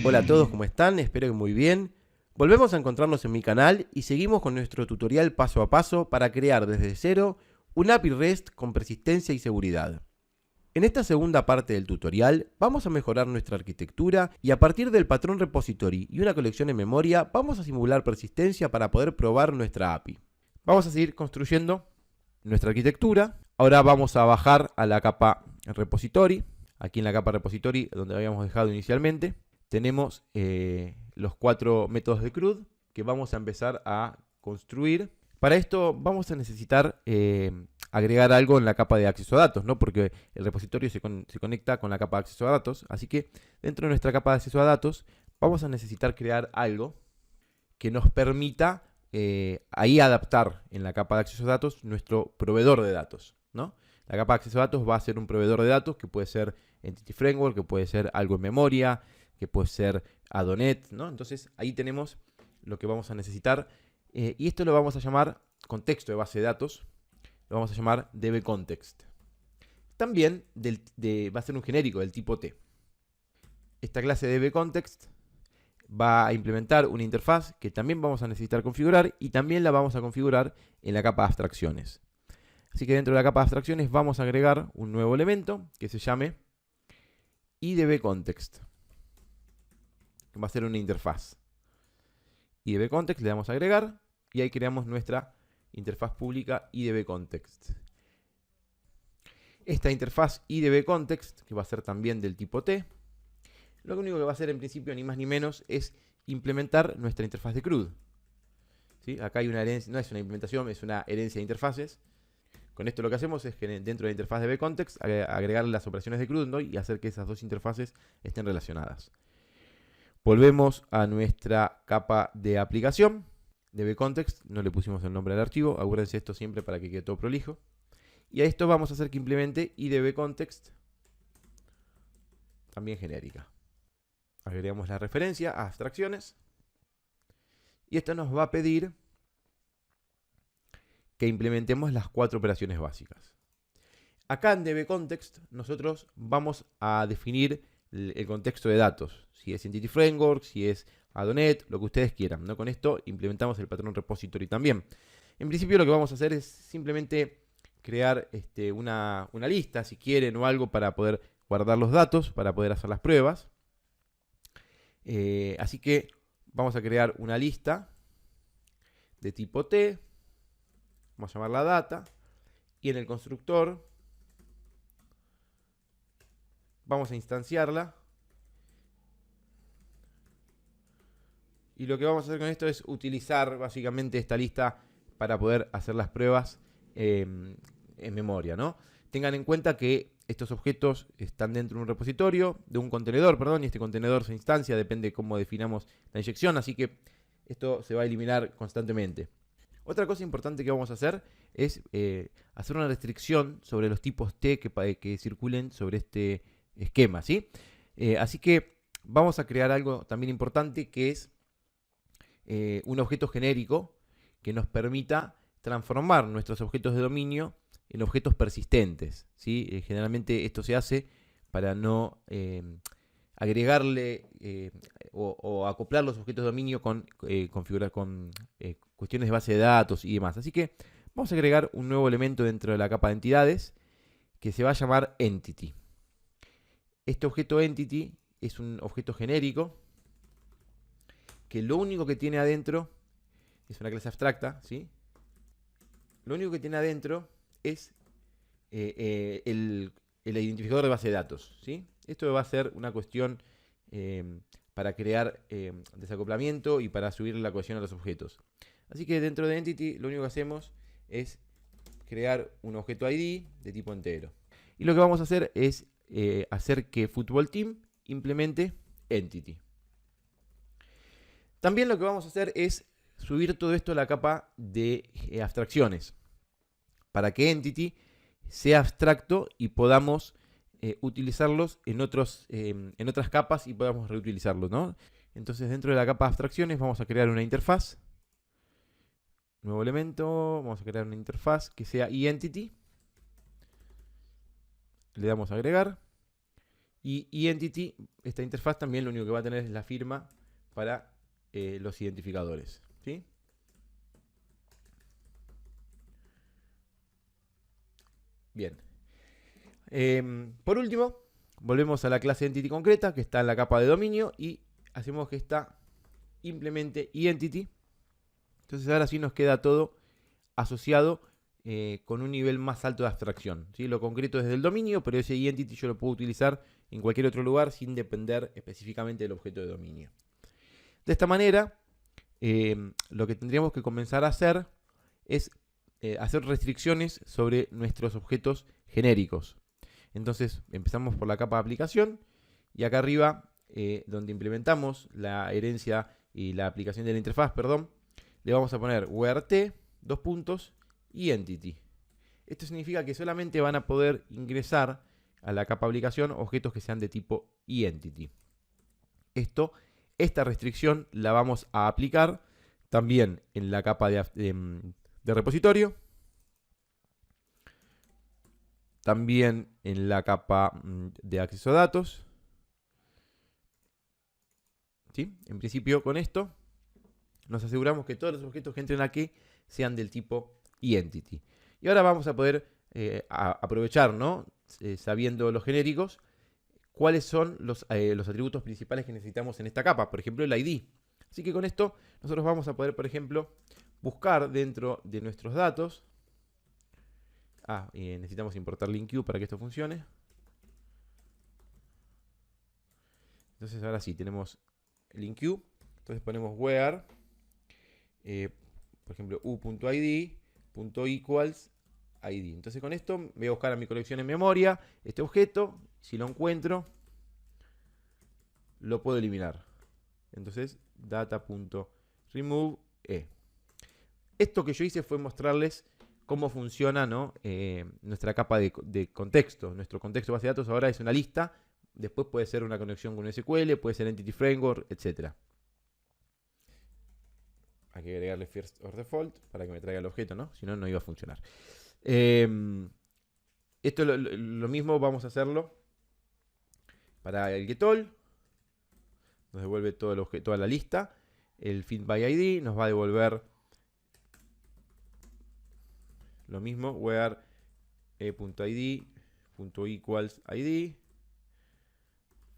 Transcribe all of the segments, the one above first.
Hola a todos, ¿cómo están? Espero que muy bien. Volvemos a encontrarnos en mi canal y seguimos con nuestro tutorial paso a paso para crear desde cero un API REST con persistencia y seguridad. En esta segunda parte del tutorial vamos a mejorar nuestra arquitectura y a partir del patrón repository y una colección en memoria vamos a simular persistencia para poder probar nuestra API. Vamos a seguir construyendo nuestra arquitectura. Ahora vamos a bajar a la capa repository. Aquí en la capa repository donde habíamos dejado inicialmente tenemos los 4 métodos de CRUD que vamos a empezar a construir. Para esto vamos a necesitar agregar algo en la capa de acceso a datos, ¿no? Porque el repositorio se conecta con la capa de acceso a datos. Así que dentro de nuestra capa de acceso a datos vamos a necesitar crear algo que nos permita ahí adaptar en la capa de acceso a datos nuestro proveedor de datos, ¿no? La capa de acceso a datos va a ser un proveedor de datos que puede ser Entity Framework, que puede ser algo en memoria, que puede ser Adonet, ¿no? Entonces ahí tenemos lo que vamos a necesitar y esto lo vamos a llamar contexto de base de datos, lo vamos a llamar dbContext. También va a ser un genérico del tipo T. Esta clase de dbContext va a implementar una interfaz que también vamos a necesitar configurar y también la vamos a configurar en la capa de abstracciones. Así que dentro de la capa de abstracciones vamos a agregar un nuevo elemento que se llame idbContext. Va a ser una interfaz. idbContext le damos a agregar y ahí creamos nuestra interfaz pública idbContext. Esta interfaz idbContext, que va a ser también del tipo T, lo único que va a hacer en principio ni más ni menos es implementar nuestra interfaz de CRUD. ¿Sí? Acá hay una herencia, no es una implementación, es una herencia de interfaces. Con esto lo que hacemos es que dentro de la interfaz de dbContext agregar las operaciones de CRUD, ¿no? Y hacer que esas dos interfaces estén relacionadas. Volvemos a nuestra capa de aplicación, dbContext, no le pusimos el nombre al archivo, acuérdense esto siempre para que quede todo prolijo. Y a esto vamos a hacer que implemente idbContext, también genérica. Agregamos la referencia a abstracciones y esto nos va a pedir que implementemos las 4 operaciones básicas. Acá en dbContext nosotros vamos a definir el contexto de datos, si es Entity Framework, si es Adonet, lo que ustedes quieran, ¿no? Con esto implementamos el patrón repository también. En principio lo que vamos a hacer es simplemente crear una lista, si quieren, o algo para poder guardar los datos, para poder hacer las pruebas. Así que vamos a crear una lista de tipo T, vamos a llamarla data, y en el constructor vamos a instanciarla. Y lo que vamos a hacer con esto es utilizar básicamente esta lista para poder hacer las pruebas en memoria, ¿no? Tengan en cuenta que estos objetos están dentro de un repositorio, de un contenedor, perdón, y este contenedor se instancia, depende de cómo definamos la inyección, así que esto se va a eliminar constantemente. Otra cosa importante que vamos a hacer es hacer una restricción sobre los tipos T que circulen sobre este esquema, ¿sí? Así que vamos a crear algo también importante que es un objeto genérico que nos permita transformar nuestros objetos de dominio en objetos persistentes, ¿sí? Generalmente esto se hace para no agregarle o acoplar los objetos de dominio con cuestiones de base de datos y demás. Así que vamos a agregar un nuevo elemento dentro de la capa de entidades que se va a llamar Entity. Este objeto Entity es un objeto genérico que lo único que tiene adentro es una clase abstracta, ¿sí? Lo único que tiene adentro es el identificador de base de datos, ¿sí? Esto va a ser una cuestión para crear desacoplamiento y para subir la cohesión a los objetos. Así que dentro de Entity lo único que hacemos es crear un objeto ID de tipo entero. Y lo que vamos a hacer es hacer que Football Team implemente Entity. También lo que vamos a hacer es subir todo esto a la capa de abstracciones para que Entity sea abstracto y podamos utilizarlos en otras capas y podamos reutilizarlos, ¿no? Entonces dentro de la capa de abstracciones vamos a crear una interfaz, nuevo elemento, vamos a crear una interfaz que sea iEntity, le damos a agregar Y Entity, esta interfaz también lo único que va a tener es la firma para los identificadores, ¿sí? Bien. Por último, volvemos a la clase Entity concreta, que está en la capa de dominio, y hacemos que esta implemente Entity. Entonces ahora sí nos queda todo asociado con un nivel más alto de abstracción, ¿sí? Lo concreto es del dominio, pero ese Entity yo lo puedo utilizar en cualquier otro lugar sin depender específicamente del objeto de dominio. De esta manera, lo que tendríamos que comenzar a hacer es hacer restricciones sobre nuestros objetos genéricos. Entonces empezamos por la capa de aplicación y acá arriba, donde implementamos la herencia y la aplicación de la interfaz, perdón, le vamos a poner where_t, dos puntos, y entity. Esto significa que solamente van a poder ingresar a la capa de aplicación objetos que sean de tipo entity. Esta restricción la vamos a aplicar también en la capa de repositorio, también en la capa de acceso a datos, ¿sí? En principio, con esto nos aseguramos que todos los objetos que entren aquí sean del tipo entity. Y ahora vamos a poder aprovechar, ¿no? Sabiendo los genéricos, cuáles son los atributos principales que necesitamos en esta capa. Por ejemplo, el ID. Así que con esto nosotros vamos a poder, por ejemplo, buscar dentro de nuestros datos. Necesitamos importar LinkQ para que esto funcione. Entonces ahora sí, tenemos LinkQ. Entonces ponemos where, por ejemplo, u.id.equals ID. Entonces con esto voy a buscar a mi colección en memoria este objeto. Si lo encuentro, lo puedo eliminar. Entonces data.remove e. Esto que yo hice fue mostrarles cómo funciona, ¿no? Nuestra capa de contexto. Nuestro contexto de base de datos ahora es una lista. Después puede ser una conexión con SQL, puede ser Entity Framework, etc. Hay que agregarle first or default para que me traiga el objeto, ¿no? Si no, no iba a funcionar. Esto lo mismo vamos a hacerlo para el getAll. Nos devuelve toda la lista. El findById nos va a devolver lo mismo, where e.id.equals id.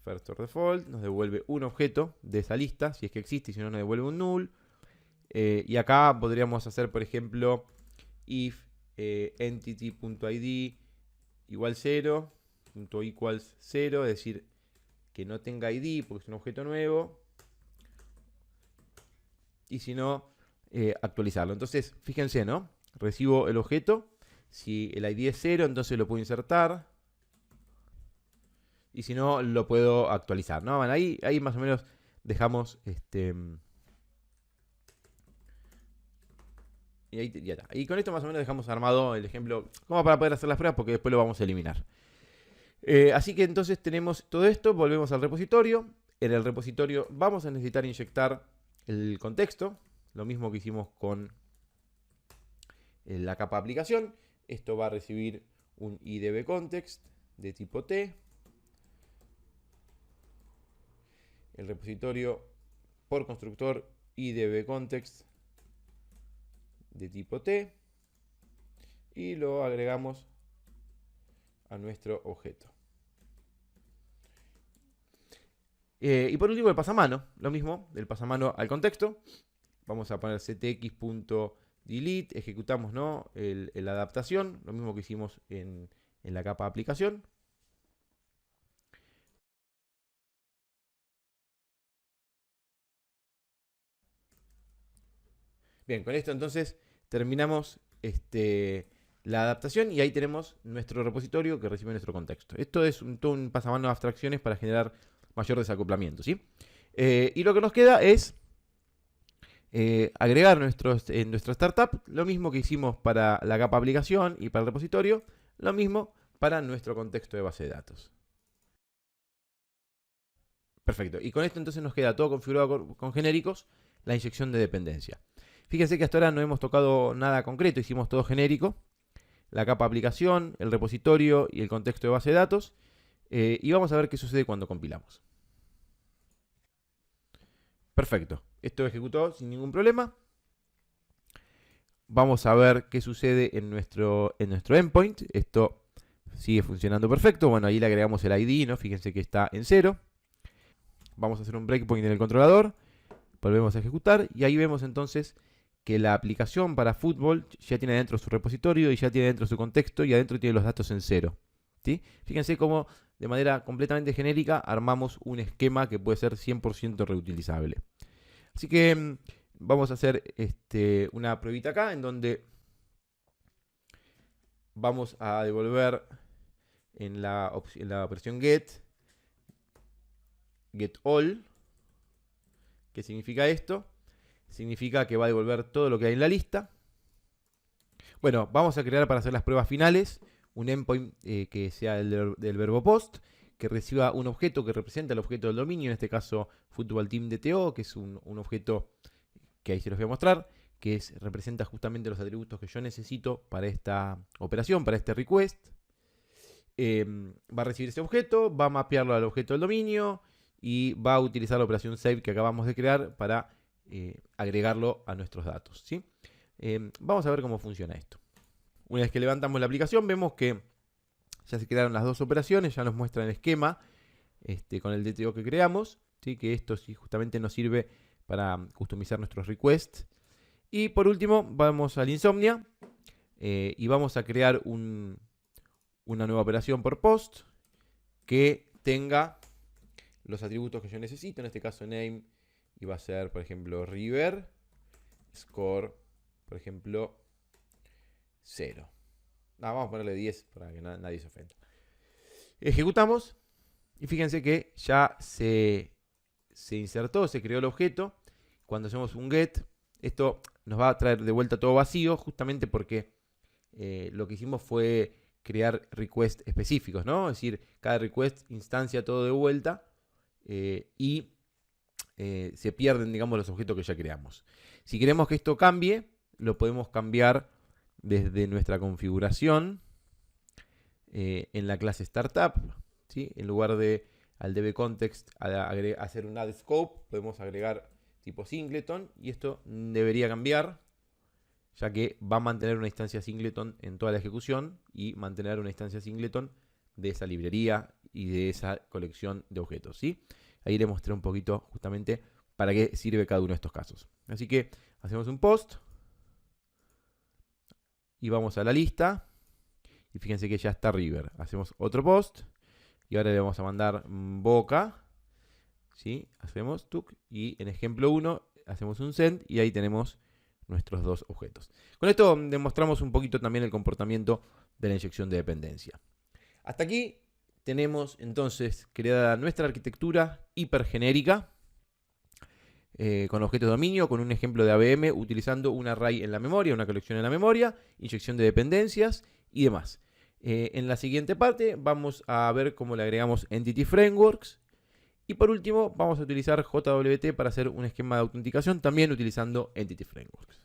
First or default nos devuelve un objeto de esa lista, si es que existe, y si no, nos devuelve un null. Y acá podríamos hacer, por ejemplo, if entity.id igual 0, .equals 0, es decir, que no tenga id porque es un objeto nuevo. Y si no, actualizarlo. Entonces, fíjense, ¿no? Recibo el objeto. Si el id es 0, entonces lo puedo insertar. Y si no, lo puedo actualizar, ¿no? Bueno, ahí más o menos dejamos y ahí ya está. Y con esto más o menos dejamos armado el ejemplo como para poder hacer las pruebas, porque después lo vamos a eliminar. Así que entonces tenemos todo esto. Volvemos al repositorio. En el repositorio vamos a necesitar inyectar el contexto. Lo mismo que hicimos con la capa de aplicación. Esto va a recibir un idbcontext de tipo T. El repositorio por constructor idbcontext de tipo T. Y lo agregamos a nuestro objeto. Y por último el pasamano. Lo mismo, del pasamano al contexto. Vamos a poner ctx.delete. Ejecutamos, ¿no? la adaptación. Lo mismo que hicimos en la capa de aplicación. Bien, con esto entonces terminamos la adaptación y ahí tenemos nuestro repositorio que recibe nuestro contexto. Esto es todo un pasamano de abstracciones para generar mayor desacoplamiento, ¿sí? Y lo que nos queda es agregar en nuestra startup lo mismo que hicimos para la capa aplicación y para el repositorio, lo mismo para nuestro contexto de base de datos. Perfecto. Y con esto entonces nos queda todo configurado con genéricos, la inyección de dependencia. Fíjense que hasta ahora no hemos tocado nada concreto, hicimos todo genérico. La capa aplicación, el repositorio y el contexto de base de datos. Y vamos a ver qué sucede cuando compilamos. Perfecto, esto ejecutó sin ningún problema. Vamos a ver qué sucede en nuestro endpoint. Esto sigue funcionando perfecto. Bueno, ahí le agregamos el ID, ¿no? Fíjense que está en 0. Vamos a hacer un breakpoint en el controlador. Volvemos a ejecutar y ahí vemos entonces que la aplicación para fútbol ya tiene dentro su repositorio y ya tiene dentro su contexto y adentro tiene los datos en 0. ¿Sí? Fíjense cómo de manera completamente genérica armamos un esquema que puede ser 100% reutilizable. Así que vamos a hacer una pruebita acá en donde vamos a devolver en la operación get all. ¿Qué significa esto? Significa que va a devolver todo lo que hay en la lista. Bueno, vamos a crear para hacer las pruebas finales un endpoint que sea el del verbo post, que reciba un objeto que representa el objeto del dominio, en este caso Football Team DTO, que es un objeto que ahí se los voy a mostrar, que representa justamente los atributos que yo necesito para esta operación, para este request. Va a recibir ese objeto, va a mapearlo al objeto del dominio y va a utilizar la operación save que acabamos de crear para agregarlo a nuestros datos, ¿sí? Vamos a ver cómo funciona esto. Una vez que levantamos la aplicación, vemos que ya se crearon las dos operaciones, ya nos muestra el esquema con el DTO que creamos, ¿sí? Que esto sí justamente nos sirve para customizar nuestros requests. Y por último, vamos al Insomnia y vamos a crear una nueva operación por post que tenga los atributos que yo necesito, en este caso name, y va a ser, por ejemplo, river, score, por ejemplo, 0. Vamos a ponerle 10 para que nadie se ofenda. Ejecutamos y fíjense que ya se insertó, se creó el objeto. Cuando hacemos un get, esto nos va a traer de vuelta todo vacío, justamente porque lo que hicimos fue crear requests específicos, ¿no? Es decir, cada request instancia todo de vuelta y se pierden, digamos, los objetos que ya creamos. Si queremos que esto cambie, lo podemos cambiar desde nuestra configuración en la clase Startup, ¿sí? En lugar de al dbContext hacer un add scope, podemos agregar tipo singleton y esto debería cambiar, ya que va a mantener una instancia singleton en toda la ejecución y mantener una instancia singleton de esa librería y de esa colección de objetos, ¿sí? Ahí le mostré un poquito justamente para qué sirve cada uno de estos casos. Así que hacemos un post y vamos a la lista y fíjense que ya está River. Hacemos otro post y ahora le vamos a mandar Boca, ¿sí? Hacemos tuk y en ejemplo 1 hacemos un send y ahí tenemos nuestros dos objetos. Con esto demostramos un poquito también el comportamiento de la inyección de dependencia. Hasta aquí tenemos entonces creada nuestra arquitectura hipergenérica con objetos de dominio, con un ejemplo de AVM utilizando un array en la memoria, una colección en la memoria, inyección de dependencias y demás. En la siguiente parte vamos a ver cómo le agregamos Entity Frameworks. Y por último vamos a utilizar JWT para hacer un esquema de autenticación también utilizando Entity Frameworks.